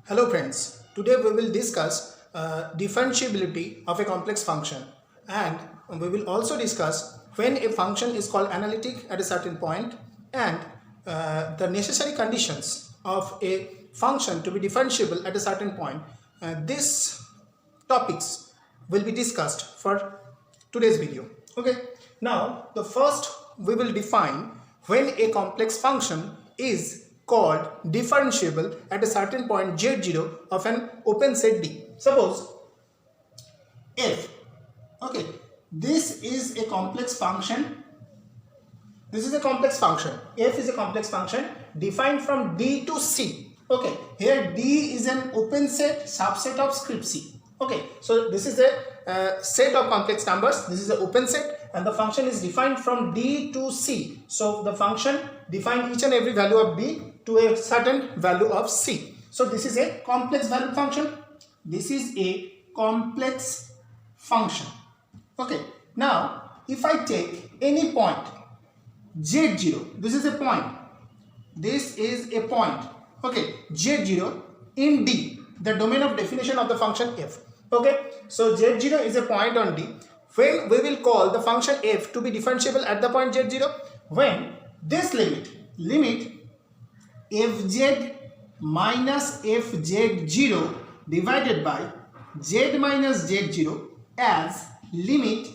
Hello friends, today we will discuss differentiability of a complex function, and we will also discuss when a function is called analytic at a certain point and the necessary conditions of a function to be differentiable at a certain point. These topics will be discussed for today's video. Okay, now the first we will define when a complex function is called differentiable at a certain point z0 of an open set D. Suppose f, okay, this is a complex function. This is a complex function. F is a complex function defined from D to C. Okay, here D is an open set subset of script C. Okay, so this is a set of complex numbers. This is an open set and the function is defined from D to C. So the function defines each and every value of D to a certain value of C. So this is a complex value function. This is a complex function. Okay, now if I take any point z0, this is a point, this is a point, okay, z0 in D, the domain of definition of the function f. Okay, so z0 is a point on D. When we will call the function f to be differentiable at the point z0, when this limit fz minus fz0 divided by z minus z0 as limit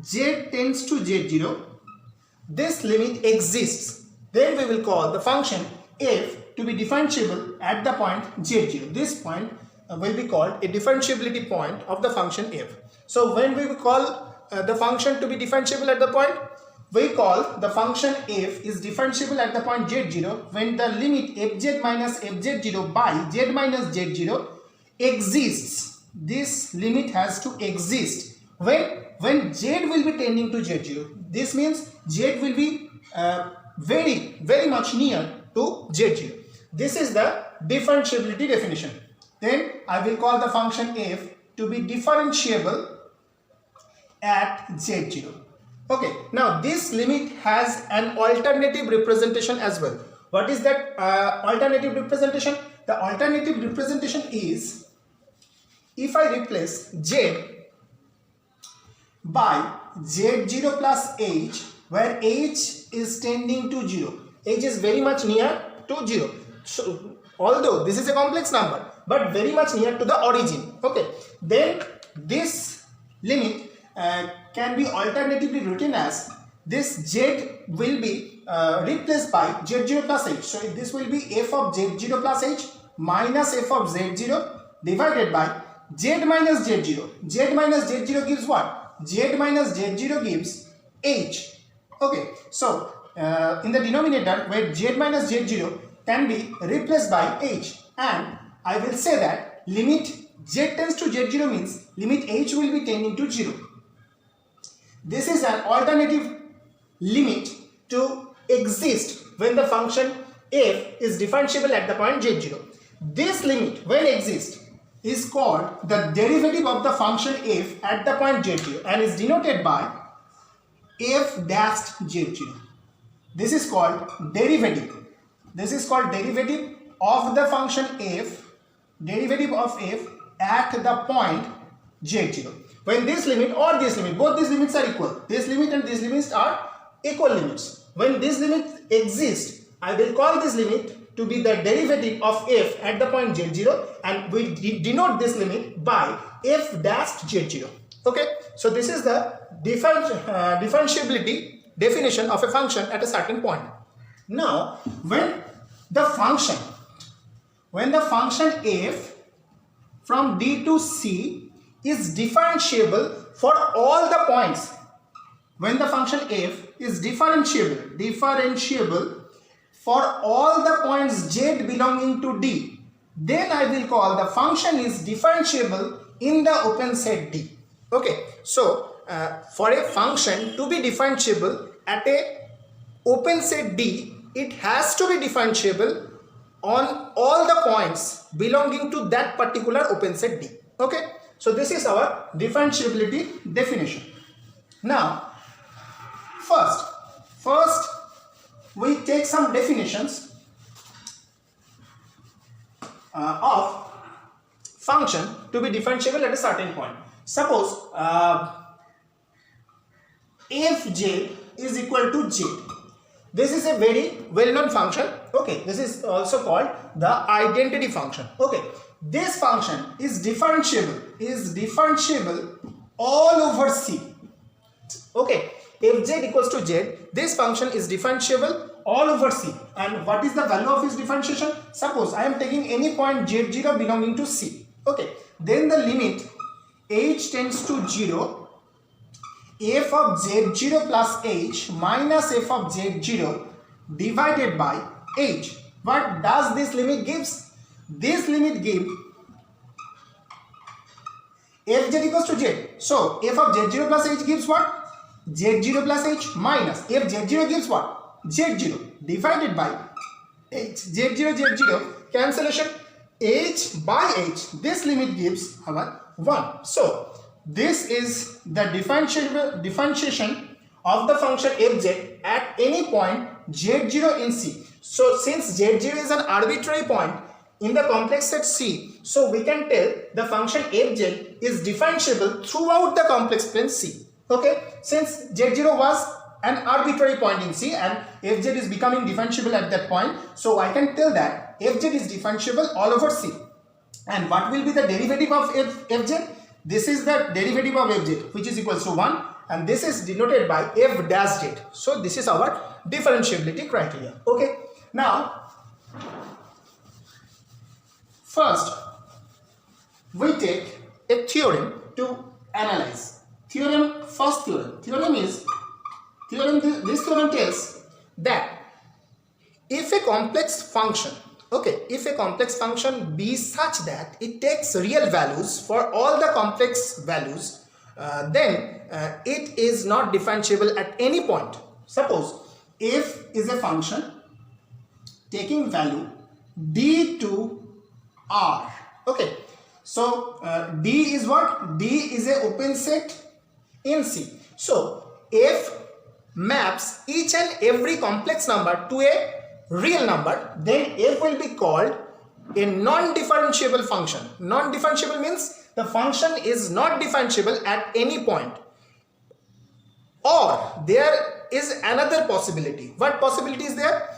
z tends to z0, this limit exists, then we will call the function f to be differentiable at the point z0. This point will be called a differentiability point of the function f. So when we will call the function to be differentiable at the point, we call the function f is differentiable at the point z0 when the limit fz minus fz0 by z minus z0 exists. This limit has to exist when z will be tending to z0. This means z will be very much near to z0. This is the differentiability definition. Then I will call the function f to be differentiable at z0. Okay, now this limit has an alternative representation as well. What is that alternative representation? The alternative representation is, if I replace z by z0 plus h, where h is tending to 0, h is very much near to 0. So, although this is a complex number, but very much near to the origin. Okay, then this limit can be alternatively written as this z will be replaced by z0 plus h. So this will be f of z0 plus h minus f of z0 divided by z minus z0. Z minus z0 gives what? Z minus z0 gives h. Okay, so in the denominator where z minus z0 can be replaced by h, and I will say that limit z tends to z0 means limit h will be tending to 0. This is an alternative limit to exist when the function f is differentiable at the point z0. This limit, when exists, is called the derivative of the function f at the point z0 and is denoted by f dash z0. This is called derivative. This is called derivative of the function f, derivative of f at the point z0. When this limit or this limit, both these limits are equal. This limit and these limits are equal limits. When this limit exists, I will call this limit to be the derivative of f at the point z0, and we denote this limit by f dash z0. Okay, so this is the differentiability definition of a function at a certain point. Now, when the function f from D to C is differentiable for all the points, when the function f is differentiable for all the points z belonging to D, then I will call the function is differentiable in the open set D. Okay, so for a function to be differentiable at a open set D, it has to be differentiable on all the points belonging to that particular open set D. Okay, so this is our differentiability definition. Now, first we take some definitions of function to be differentiable at a certain point. Suppose f j is equal to j. This is a very well-known function. Okay, this is also called the identity function. Okay, this function is differentiable all over C. Okay, if z equals to z, this function is differentiable all over C. And what is the value of its differentiation? Suppose I am taking any point z0 belonging to C. Okay, then the limit h tends to 0, f of z0 plus h minus f of z0 divided by h. What does this limit gives? This limit gives fz equals to z. So f of z0 plus h gives what? z0 plus h minus f z0 gives what? z0 divided by h. z0 cancellation, h by h. This limit gives our 1. So this is the differentiation of the function fz at any point z0 in C. So since z0 is an arbitrary point in the complex set C, so we can tell the function fz is differentiable throughout the complex plane C. Okay, since z0 was an arbitrary point in C and fz is becoming differentiable at that point, so I can tell that fz is differentiable all over C. And what will be the derivative of fz? This is the derivative of fz, which is equals to 1, and this is denoted by f dash z. So this is our differentiability criteria. Okay, now first we take a theorem to analyze. This theorem tells that if a complex function, if a complex function be such that it takes real values for all the complex values, then it is not differentiable at any point. Suppose f is a function taking value d to r. Okay, so d is what? D is a open set in C. So f maps each and every complex number to a real number, then f will be called a non-differentiable function. Non-differentiable means the function is not differentiable at any point. Or there is another possibility. What possibility is there?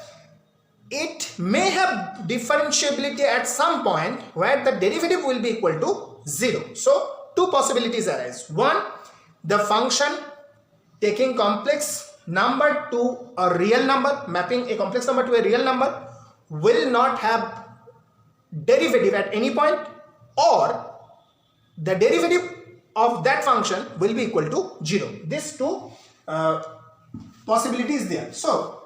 It may have differentiability at some point where the derivative will be equal to 0. So two possibilities arise. One, the function taking complex number to a real number, mapping a complex number to a real number, will not have derivative at any point, or the derivative of that function will be equal to 0. These two possibilities there. So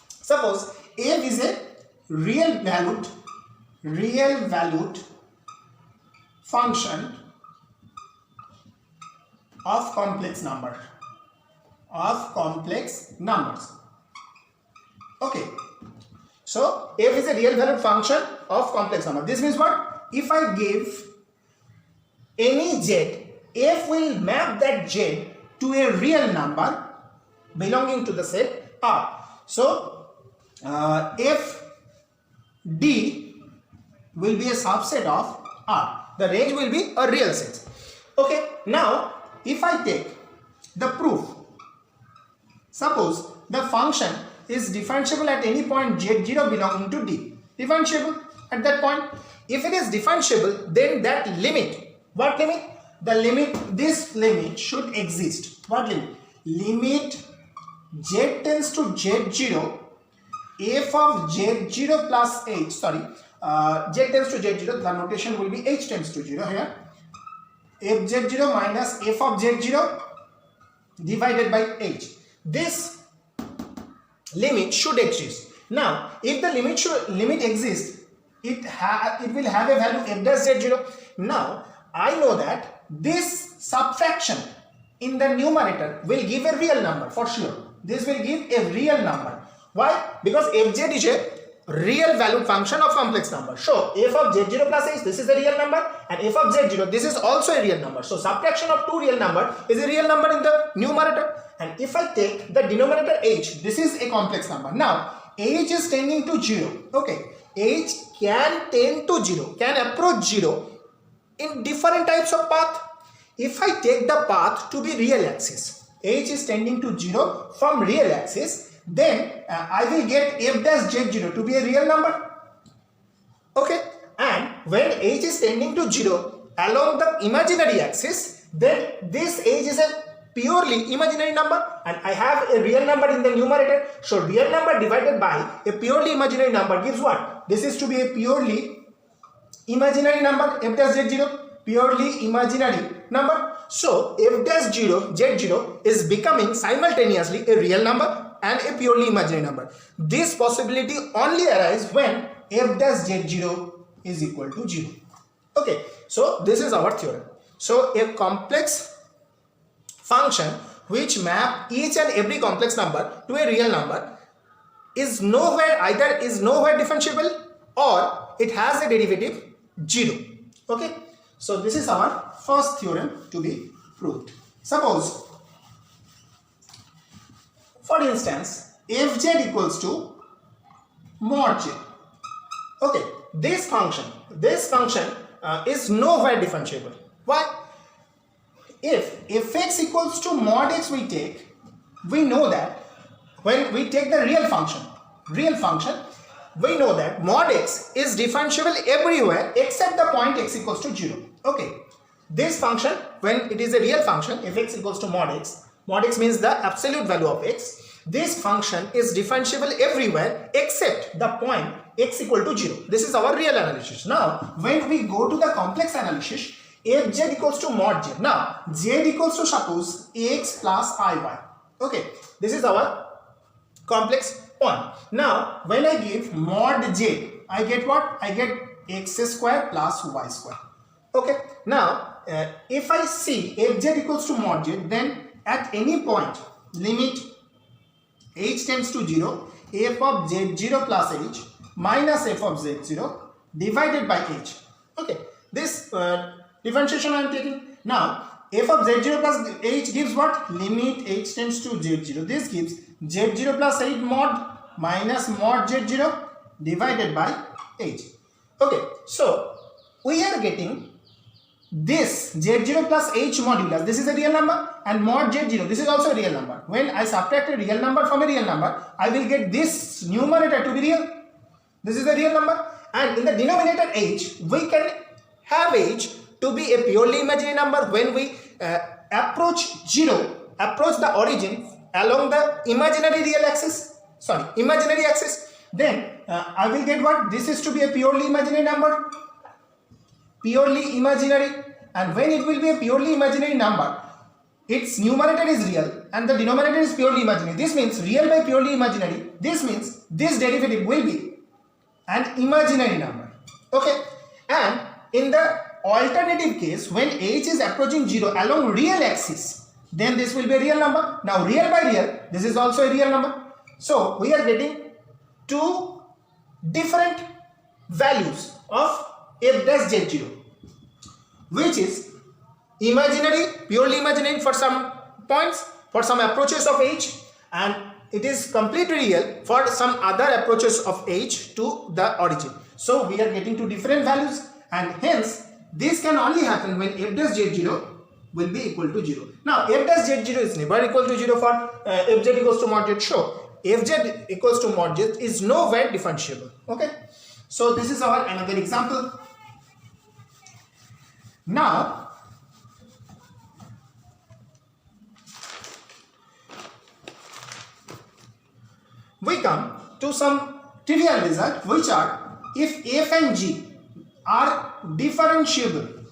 suppose f is a real valued function of complex numbers. Okay, so f is a real valued function of complex number. This means what? If I give any z, f will map that z to a real number belonging to the set R. So f d will be a subset of R. The range will be a real set. Okay, now if I take the proof, suppose the function is differentiable at any point z0 belonging to D. Differentiable at that point. If it is differentiable, then that limit, what limit? The limit, this limit should exist. What limit? Limit z tends to z0, f of z0 plus h, z tends to z0, the notation will be h tends to 0 here. F z0 minus f of z0 divided by h. This limit should exist. Now, if the limit exists, it will have a value f dash z0. Now, I know that this subtraction in the numerator will give a real number for sure. This will give a real number. Why? Because fz is a real valued function of complex number. So f of z0 plus h, this is a real number, and f of z0, this is also a real number. So subtraction of two real number is a real number in the numerator. And if I take the denominator h, this is a complex number. Now h is tending to 0. Okay, h can tend to 0, can approach 0 in different types of path. If I take the path to be real axis, h is tending to 0 from real axis, then I will get f dash z0 to be a real number. Okay, and when h is tending to 0 along the imaginary axis, then this h is a purely imaginary number and I have a real number in the numerator. So real number divided by a purely imaginary number gives what? This is to be a purely imaginary number, f dash z0, purely imaginary number. So f dash z0 is becoming simultaneously a real number and a purely imaginary number. This possibility only arises when f dash z0 is equal to 0. Okay, so this is our theorem. So a complex function which map each and every complex number to a real number is nowhere differentiable or it has a derivative 0. Okay, so this is our first theorem to be proved. Suppose, for instance, fz equals to mod z. Okay, this function is nowhere differentiable. Why? If fx equals to mod x we know that when we take the real function, we know that mod x is differentiable everywhere except the point x equals to 0. Okay, this function, when it is a real function, fx equals to mod x means the absolute value of x. This function is differentiable everywhere except the point x equal to 0. This is our real analysis. Now, when we go to the complex analysis, fz equals to mod z. Now, z equals to suppose x plus iy. Okay, this is our complex one. Now, when I give mod z, I get what? I get x square plus y square. Okay, now if I see fz equals to mod z, then at any point limit h tends to 0, f of z0 plus h minus f of z0 divided by h. Okay, this differentiation I am taking. Now, f of z0 plus h gives what? Limit h tends to z0. This gives z0 plus h mod minus mod z0 divided by h. Okay, so we are getting this z0 plus h modulus, this is a real number, and mod z0, this is also a real number. When I subtract a real number from a real number, I will get this numerator to be real. This is a real number, and in the denominator h, we can have h to be a purely imaginary number when we approach the origin along the imaginary axis. Then I will get what? This is to be a purely imaginary number. Purely imaginary, and when it will be a purely imaginary number, its numerator is real and the denominator is purely imaginary. This means real by purely imaginary. This means this derivative will be an imaginary number. Okay, and in the alternative case, when h is approaching 0 along real axis, then this will be a real number. Now, real by real, this is also a real number. So we are getting two different values of f dash z0, which is imaginary, purely imaginary for some points, for some approaches of h, and it is completely real for some other approaches of h to the origin. So we are getting two different values, and hence this can only happen when f dash z0 will be equal to 0. Now, f dash z0 is never equal to 0 for fz equals to mod z. So fz equals to mod z is nowhere differentiable. Okay, so this is our another example. Now, we come to some trivial result, which are if f and g are differentiable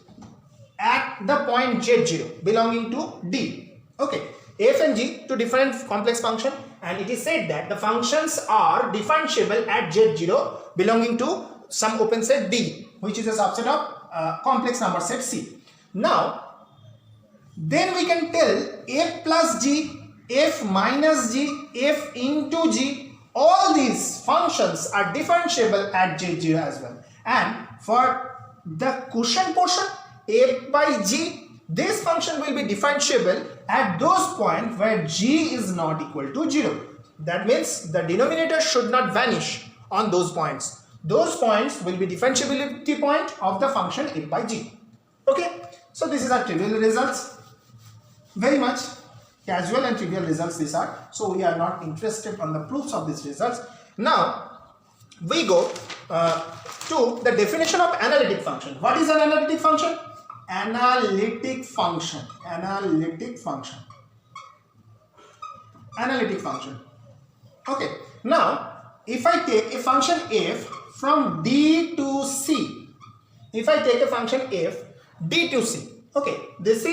at the point z0 belonging to D. Okay, f and g to different complex function, and it is said that the functions are differentiable at z0 belonging to some open set D, which is a subset of complex number set C. Now, then we can tell f plus g, f minus g, f into g, all these functions are differentiable at z0 as well. And for the quotient portion, f by g, this function will be differentiable at those points where g is not equal to 0. That means the denominator should not vanish on those points. those points will be differentiability point of the function f by g. Okay, so this is our trivial results. Very much casual and trivial results these are. So we are not interested on the proofs of these results. Now we go to the definition of analytic function. What is an analytic function? Analytic function. Analytic function. Analytic function. Okay. Now, if I take a function f from D to C, if I take a function f D to C, okay, this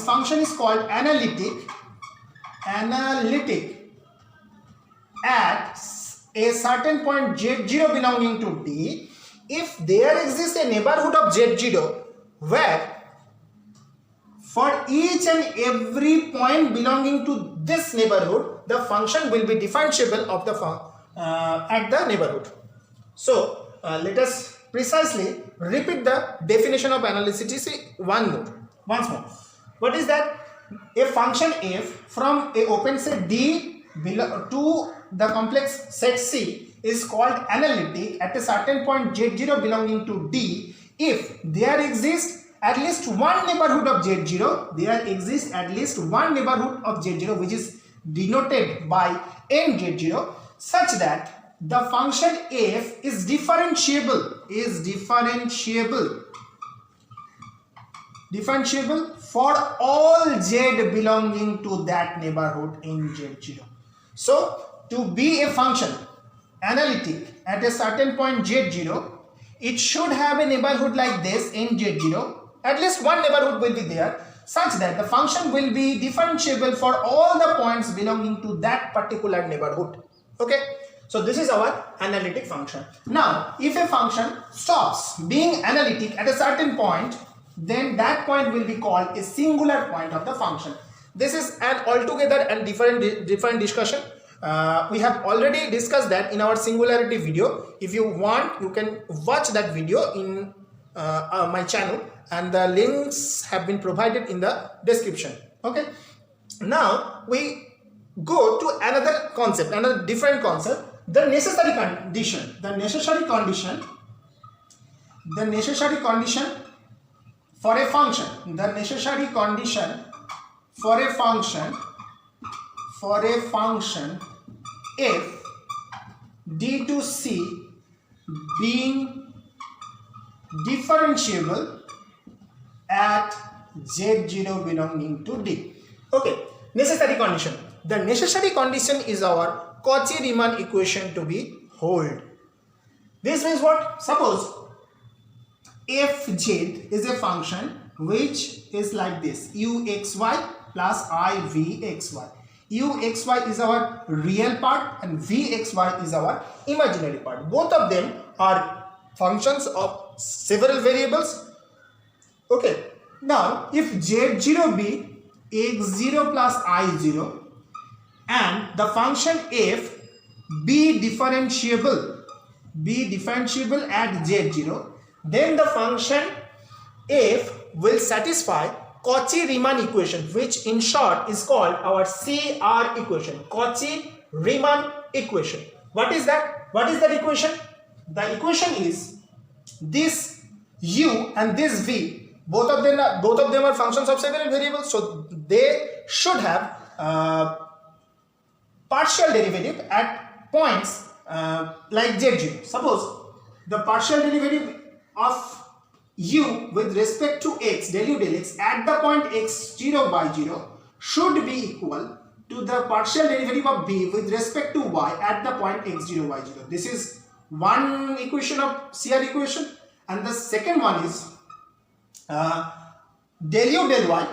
function is called analytic at a certain point z0 belonging to D, if there exists a neighborhood of z0 where for each and every point belonging to this neighborhood, the function will be differentiable of the at the neighborhood. So let us precisely repeat the definition of analyticity once more. What is that? A function f from a open set D to the complex set C is called analytic at a certain point z0 belonging to D if there exists at least one neighborhood of z0, there exists at least one neighborhood of z0 which is denoted by nz0 such that the function f is differentiable for all z belonging to that neighborhood in z0. So to be a function analytic at a certain point z0, it should have a neighborhood like this in z0. At least one neighborhood will be there such that the function will be differentiable for all the points belonging to that particular neighborhood. Okay, so this is our analytic function. Now if a function stops being analytic at a certain point, then that point will be called a singular point of the function. This is an altogether and different discussion. We have already discussed that in our singularity video. If you want, you can watch that video in my channel, and the links have been provided in the description. Okay, now we go to another concept, another different concept, the necessary condition. The necessary condition for a function, the necessary condition for a function f D to C being differentiable at z0 belonging to D. Okay, necessary condition. The necessary condition is our Cauchy-Riemann equation to be hold. This means what? Suppose fz is a function which is like this: uxy plus ivxy. Uxy is our real part and vxy is our imaginary part. Both of them are functions of several variables. Okay, now if z0 be x0 plus i0 and the function f be differentiable at z0, then the function f will satisfy Cauchy-Riemann equation, which in short is called our CR equation, Cauchy-Riemann equation. What is that? What is that equation? The equation is this u and this v. Both of them are functions of several variables, so they should have partial derivative at points like z0. Suppose the partial derivative of u with respect to x, del u del x, at the point x0 y0 should be equal to the partial derivative of b with respect to y at the point x0 y0. This is one equation of CR equation, and the second one is del u del y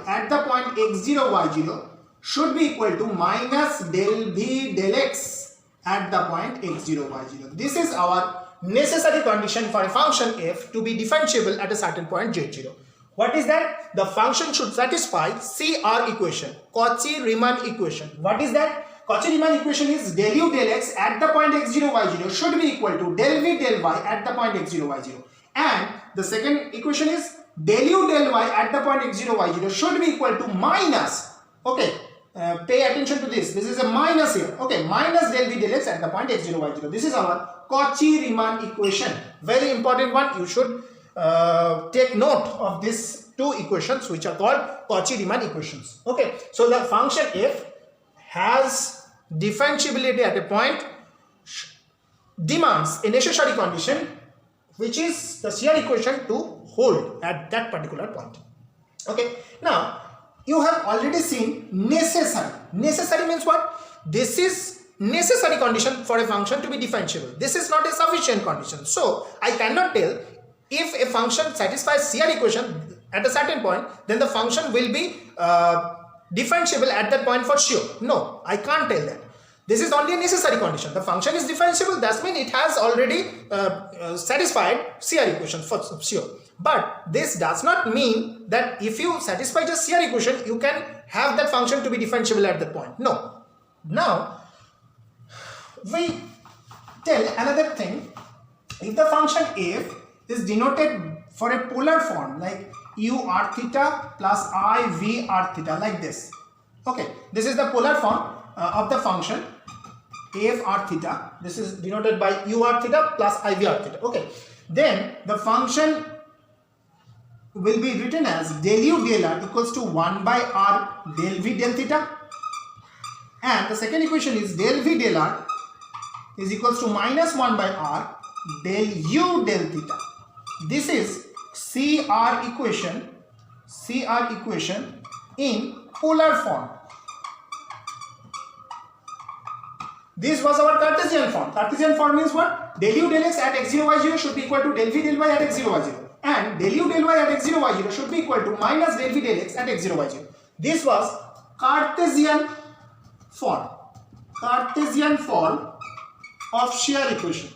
at the point x0 y0 should be equal to minus del v del x at the point x0 y0. This is our necessary condition for a function f to be differentiable at a certain point z0. What is that? The function should satisfy CR equation, Cauchy-Riemann equation. What is that? Cauchy-Riemann equation is del u del x at the point x0 y0 should be equal to del v del y at the point x0 y0, and the second equation is del u del y at the point x0 y0 should be equal to minus, okay, pay attention to this. This is a minus here. Okay, minus del v del x at the point x0 y0. This is our Cauchy-Riemann equation. Very important one. You should take note of these two equations which are called Cauchy-Riemann equations. Okay, so the function f has differentiability at a point demands a necessary condition which is the CR equation to hold at that particular point. Okay, now you have already seen necessary. Necessary means what? This is necessary condition for a function to be differentiable. This is not a sufficient condition. So I cannot tell if a function satisfies CR equation at a certain point, then the function will be differentiable at that point for sure. No, I can't tell that. This is only a necessary condition. The function is differentiable, that means it has already satisfied CR equation for sure. But this does not mean that if you satisfy just CR equation, you can have that function to be differentiable at that point. No. Now, we tell another thing. If the function f is denoted for a polar form like u r theta plus I v r theta like this. Okay, this is the polar form of the function f r theta. This is denoted by u r theta plus I v r theta. Okay, then the function will be written as del u del r equals to 1 by r del v del theta, and the second equation is del v del r is equals to minus 1 by r del u del theta. This is CR equation in polar form. This was our Cartesian form. Cartesian form means what? Del u del x at x0 y0 should be equal to del v del y at x0 y0. And del u del y at x0 y0 should be equal to minus del v del x at x0 y0. This was Cartesian form. Cartesian form of shear equation.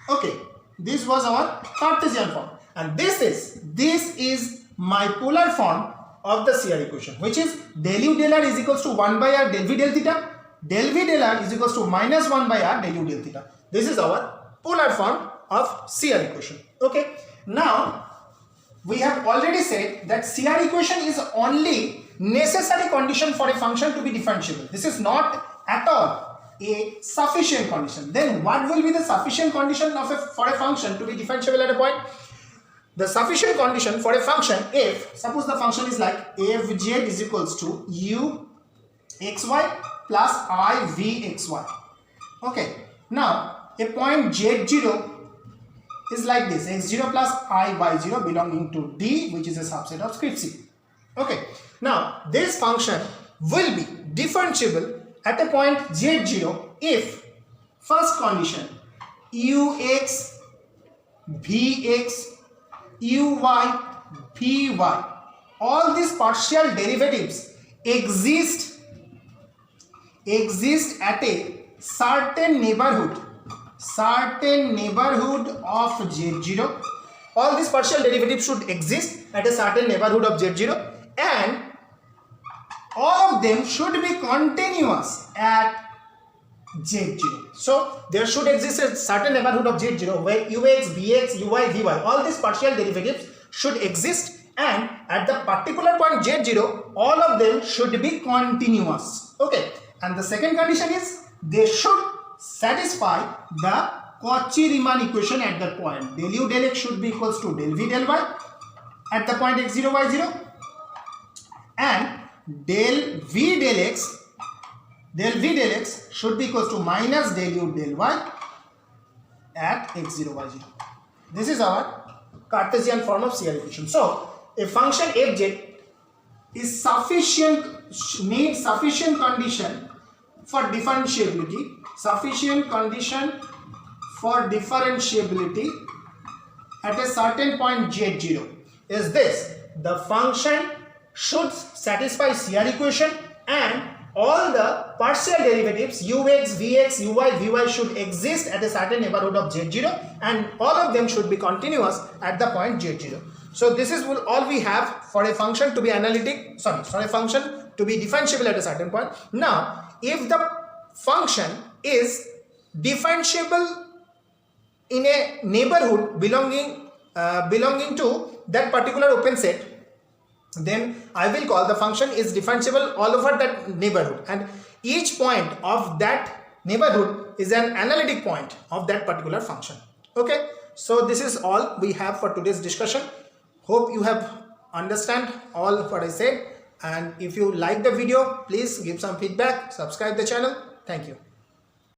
Okay, this was our Cartesian form. And this is my polar form of the CR equation, which is del u del r is equals to 1 by r del v del theta. Del v del r is equals to minus 1 by r del u del theta. This is our polar form of CR equation. Okay, now we have already said that CR equation is only necessary condition for a function to be differentiable. This is not at all a sufficient condition. Then what will be the sufficient condition for a function to be differentiable at a point? The sufficient condition for a function, if suppose the function is like fz is equals to u xy plus I v xy. Okay, now a point z0 is like this, x0 plus I y0 belonging to D, which is a subset of script C. Okay, now this function will be differentiable at a point z0 if first condition ux vx uy vy, all these partial derivatives exist at a certain neighborhood of z0. All these partial derivatives should exist at a certain neighborhood of z0, and all of them should be continuous at z0. So there should exist a certain neighborhood of z0 where ux, vx, uy, vy, all these partial derivatives should exist, and at the particular point z0, all of them should be continuous. Okay, and the second condition is they should satisfy the Cauchy-Riemann equation at that point. Del u del x should be equals to del v del y at the point x0 y0, and del v del x should be equals to minus del u del y at x0 y0. This is our Cartesian form of CR equation. So a function fz is needs sufficient condition for differentiability. Sufficient condition for differentiability at a certain point z0 is this: the function should satisfy CR equation, and all the partial derivatives ux, vx, uy, vy should exist at a certain neighborhood of z0, and all of them should be continuous at the point z0. So this is all we have for a function to be for a function to be differentiable at a certain point. Now, if the function is differentiable in a neighborhood belonging to that particular open set, then I will call the function is differentiable all over that neighborhood, and each point of that neighborhood is an analytic point of that particular function. Okay, so this is all we have for today's discussion. Hope you have understand all what I said, and if you like the video, please give some feedback, subscribe the channel. Thank you.